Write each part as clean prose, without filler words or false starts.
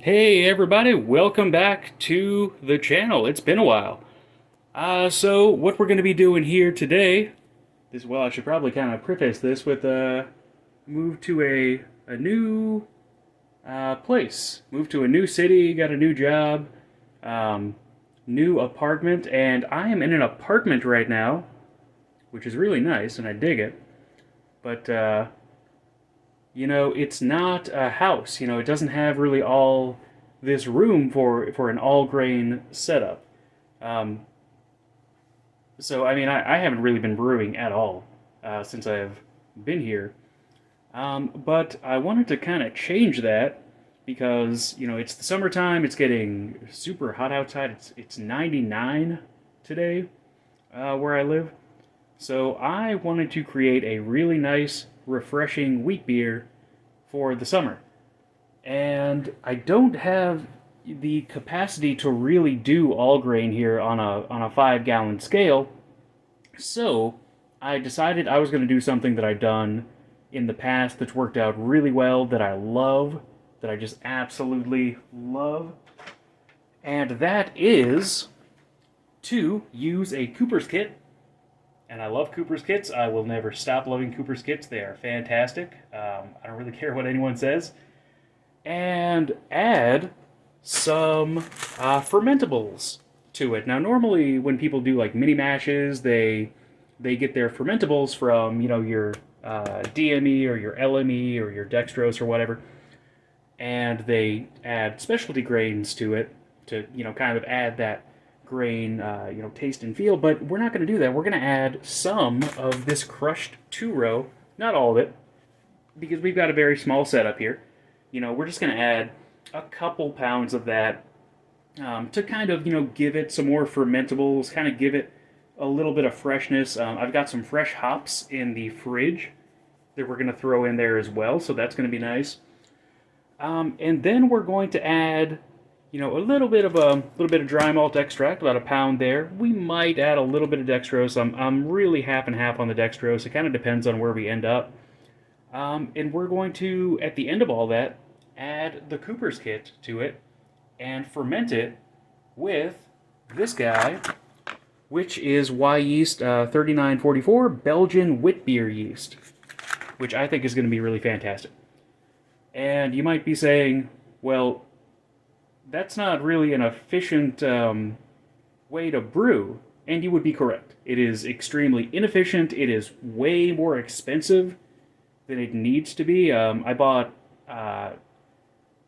Hey everybody, welcome back to the channel. It's been a while. So what we're going to be doing here today well, I should probably kind of preface this with move to a new place. Move to a new city, got a new job, um, new apartment, and I am in an apartment right now, which is really nice and I dig it. But it's not a house. It doesn't have really all this room for an all grain setup. Um, so, I mean, I haven't really been brewing at all since I've been here. But I wanted to kind of change that because, it's the summertime, it's getting super hot outside. It's 99 today where I live. So I wanted to create a really nice, refreshing wheat beer for the summer. And I don't have the capacity to really do all grain here on a 5 gallon scale. So I decided I was going to do something that I've done in the past that's worked out really well, that I love, that I just absolutely love. And that is to use a Cooper's kit. And I love Cooper's kits. I will never stop loving Cooper's kits. They are fantastic. I don't really care what anyone says. And add some fermentables to it. Now, normally when people do like mini mashes, they get their fermentables from your DME or your LME or your dextrose or whatever, and they add specialty grains to it to kind of add that grain taste and feel. But we're not going to do that. We're going to add some of this crushed two row, not all of it, because we've got a very small setup here. We're just going to add a couple pounds of that to kind of, give it some more fermentables, kind of give it a little bit of freshness. I've got some fresh hops in the fridge that we're going to throw in there as well, so that's going to be nice. And then we're going to add, a little bit of dry malt extract, about a pound there. We might add a little bit of dextrose. I'm really half and half on the dextrose. It kind of depends on where we end up. And we're going to, at the end of all that, add the Cooper's kit to it and ferment it with this guy, which is Y yeast 3944 Belgian wit beer yeast, which I think is going to be really fantastic. And you might be saying, well, that's not really an efficient way to brew. And you would be correct. It is extremely inefficient. It is way more expensive than it needs to be. I bought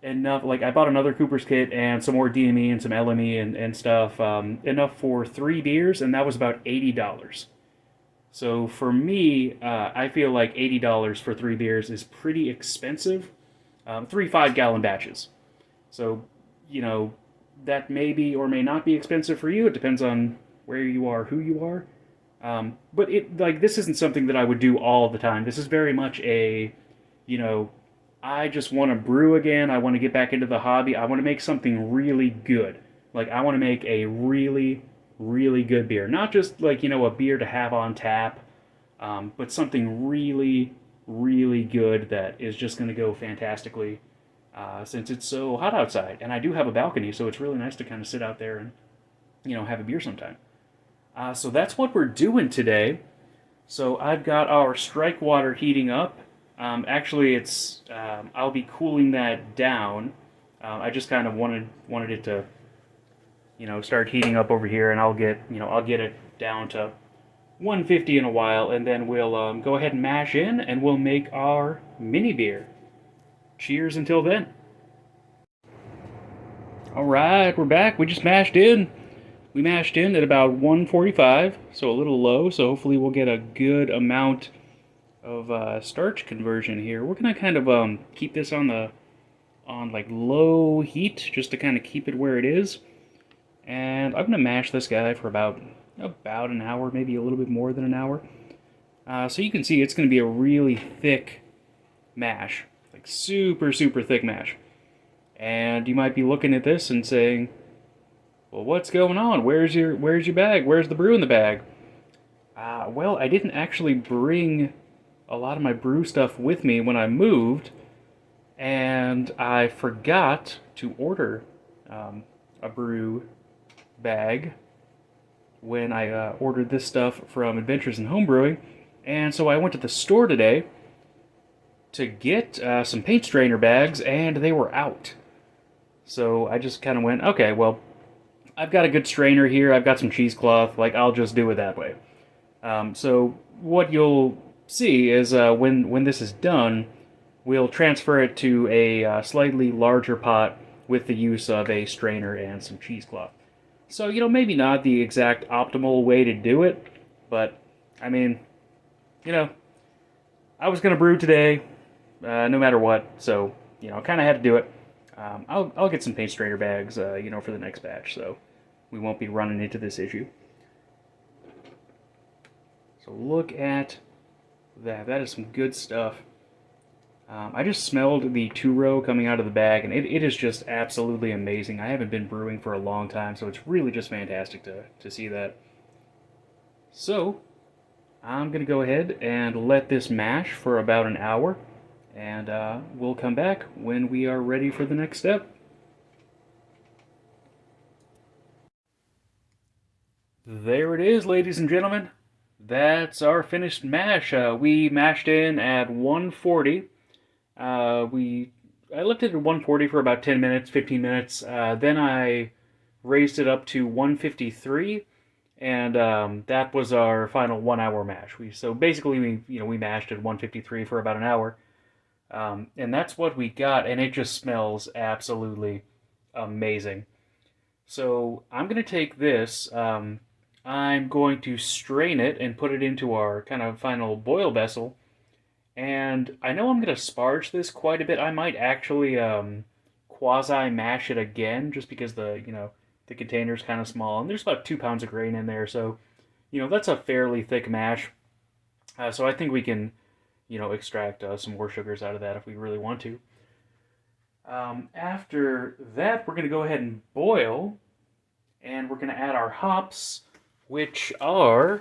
enough, I bought another Cooper's kit and some more DME and some LME and stuff, enough for 3 beers, and that was about $80. So for me, I feel like $80 for 3 beers is pretty expensive. 3 5-gallon batches. So, that may be or may not be expensive for you. It depends on where you are, who you are. But this isn't something that I would do all the time. This is very much a, I just want to brew again. I want to get back into the hobby. I want to make something really good. I want to make a really, really good beer. Not just a beer to have on tap, but something really, really good that is just going to go fantastically since it's so hot outside. And I do have a balcony, so it's really nice to kind of sit out there and, have a beer sometime. So that's what we're doing today. So I've got our strike water heating up. Actually, it's I'll be cooling that down. I just kind of wanted it to, start heating up over here, and I'll get it down to 150 in a while, and then we'll go ahead and mash in, and we'll make our mini beer. Cheers until then. All right, we're back. We just mashed in. We mashed in at about 145, so a little low, so hopefully we'll get a good amount of starch conversion here. We're going to kind of keep this on low heat, just to kind of keep it where it is. And I'm going to mash this guy for about an hour, maybe a little bit more than an hour. So you can see it's going to be a really thick mash, super, super thick mash. And you might be looking at this and saying, well, what's going on? Where's your bag? Where's the brew in the bag? Well, I didn't actually bring a lot of my brew stuff with me when I moved, and I forgot to order a brew bag when I ordered this stuff from Adventures in Homebrewing. And so I went to the store today to get some paint strainer bags, and they were out. So I just kind of went, okay, well, I've got a good strainer here. I've got some cheesecloth. Like, I'll just do it that way. So what you'll see is when this is done, we'll transfer it to a slightly larger pot with the use of a strainer and some cheesecloth. So, maybe not the exact optimal way to do it, but, I mean, I was going to brew today, no matter what, so, kind of had to do it. I'll get some paint strainer bags, for the next batch, so we won't be running into this issue. So look at that. That is some good stuff. I just smelled the 2-row coming out of the bag, and it is just absolutely amazing. I haven't been brewing for a long time, so it's really just fantastic to see that. So, I'm going to go ahead and let this mash for about an hour, and we'll come back when we are ready for the next step. There it is, ladies and gentlemen. That's our finished mash. We mashed in at 140. I left it at 140 for about 10 minutes, 15 minutes. Then I raised it up to 153, and that was our final 1 hour mash. So basically we mashed at 153 for about an hour, and that's what we got, and it just smells absolutely amazing. So I'm gonna take this. I'm going to strain it and put it into our kind of final boil vessel. And I know I'm going to sparge this quite a bit. I might actually quasi mash it again, just because the container's kind of small, and there's about 2 pounds of grain in there, so that's a fairly thick mash. So I think we can extract some more sugars out of that if we really want to. After that, we're going to go ahead and boil, and we're going to add our hops, which are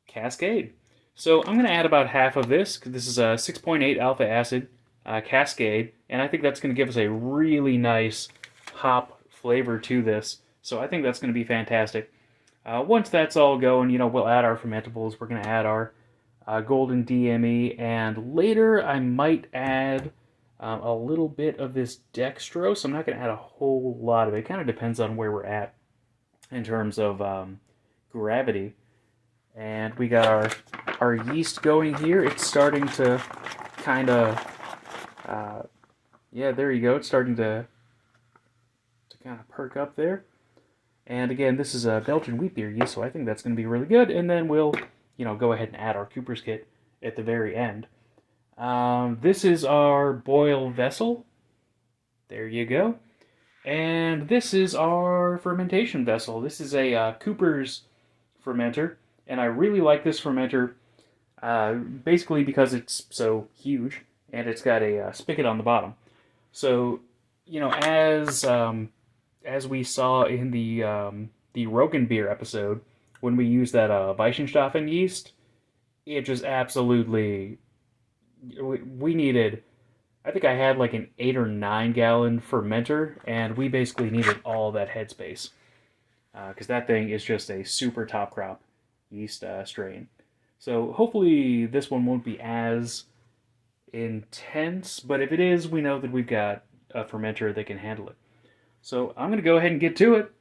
Cascade. So I'm going to add about half of this, because this is a 6.8 alpha acid Cascade, and I think that's going to give us a really nice hop flavor to this. So I think that's going to be fantastic. Once that's all going, we'll add our fermentables. We're going to add our golden DME, and later I might add a little bit of this dextrose. I'm not going to add a whole lot of it. It kind of depends on where we're at in terms of gravity. And we got our yeast going here. It's starting to kind of, yeah, there you go. It's starting to kind of perk up there. And again, this is a Belgian wheat beer yeast, so I think that's going to be really good. And then we'll, go ahead and add our Cooper's kit at the very end. This is our boil vessel. There you go. And this is our fermentation vessel. This is a Cooper's fermenter, and I really like this fermenter basically because it's so huge, and it's got a spigot on the bottom. So, as we saw in the Rogan beer episode, when we used that Weissenschaffen yeast, it just absolutely, we needed, I think I had like an 8 or 9 gallon fermenter, and we basically needed all that headspace. Because that thing is just a super top crop yeast strain. So hopefully this one won't be as intense, but if it is, we know that we've got a fermenter that can handle it. So I'm going to go ahead and get to it,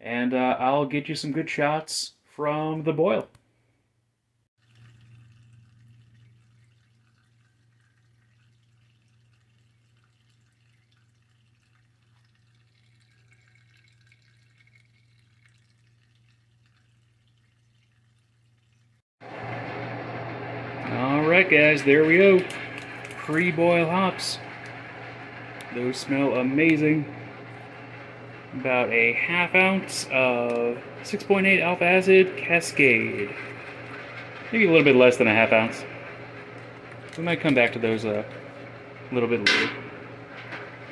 and I'll get you some good shots from the boil. Alright guys, there we go. Pre-boil hops. Those smell amazing. About a half ounce of 6.8 alpha acid Cascade. Maybe a little bit less than a half ounce. We might come back to those a little bit later.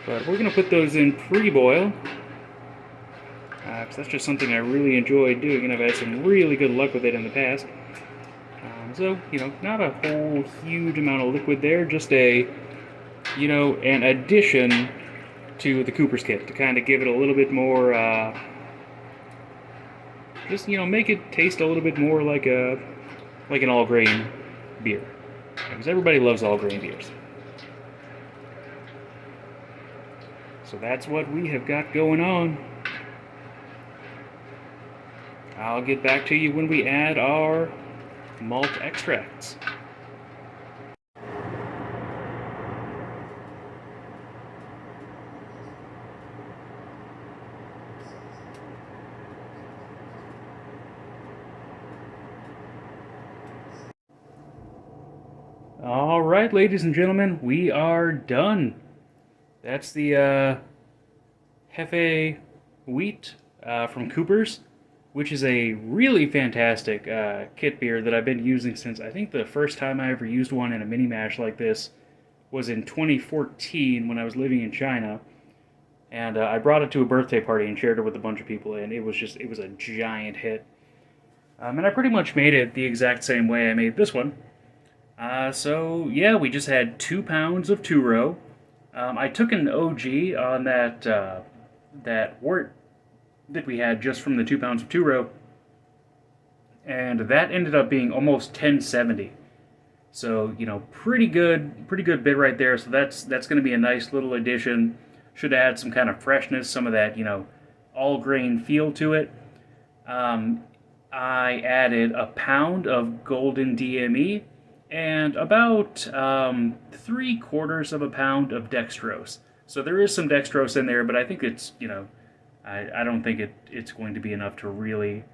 But we're going to put those in pre-boil. Because that's just something I really enjoy doing, and I've had some really good luck with it in the past. So, not a whole huge amount of liquid there, just an addition to the Cooper's kit to kind of give it a little bit more, make it taste a little bit more like an all grain beer. Because everybody loves all grain beers. So that's what we have got going on. I'll get back to you when we add our malt extracts. All right, ladies and gentlemen, we are done. That's the Hefe wheat from Cooper's, which is a really fantastic kit beer that I've been using since I think the first time I ever used one in a mini mash like this was in 2014 when I was living in China. And I brought it to a birthday party and shared it with a bunch of people, and it was a giant hit. And I pretty much made it the exact same way I made this one. So yeah, we just had 2 pounds of two-row. I took an OG on that wort that we had just from the 2 pounds of two-row, and that ended up being almost 1070. So pretty good bit right there. So that's going to be a nice little addition. Should add some kind of freshness, some of that all grain feel to it. I added a pound of golden DME and about 3/4 of a pound of dextrose. So there is some dextrose in there, but I think it's I don't think it's going to be enough to really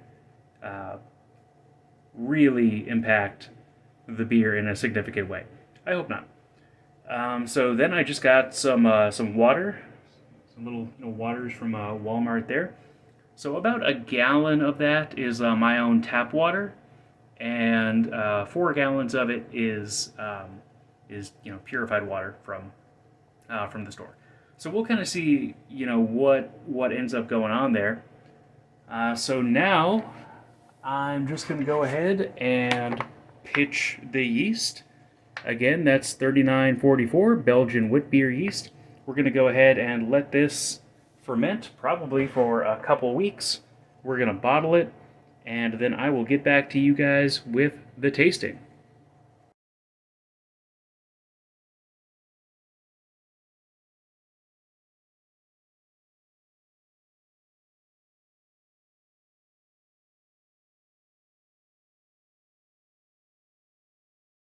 really impact the beer in a significant way. I hope not. So then I just got some water, some little waters from Walmart there. So about a gallon of that is my own tap water, and 4 gallons of it is purified water from the store. So we'll kind of see what ends up going on there. So now I'm just going to go ahead and pitch the yeast. Again, that's 3944 Belgian wheat beer yeast. We're going to go ahead and let this ferment probably for a couple weeks. We're going to bottle it, and then I will get back to you guys with the tasting.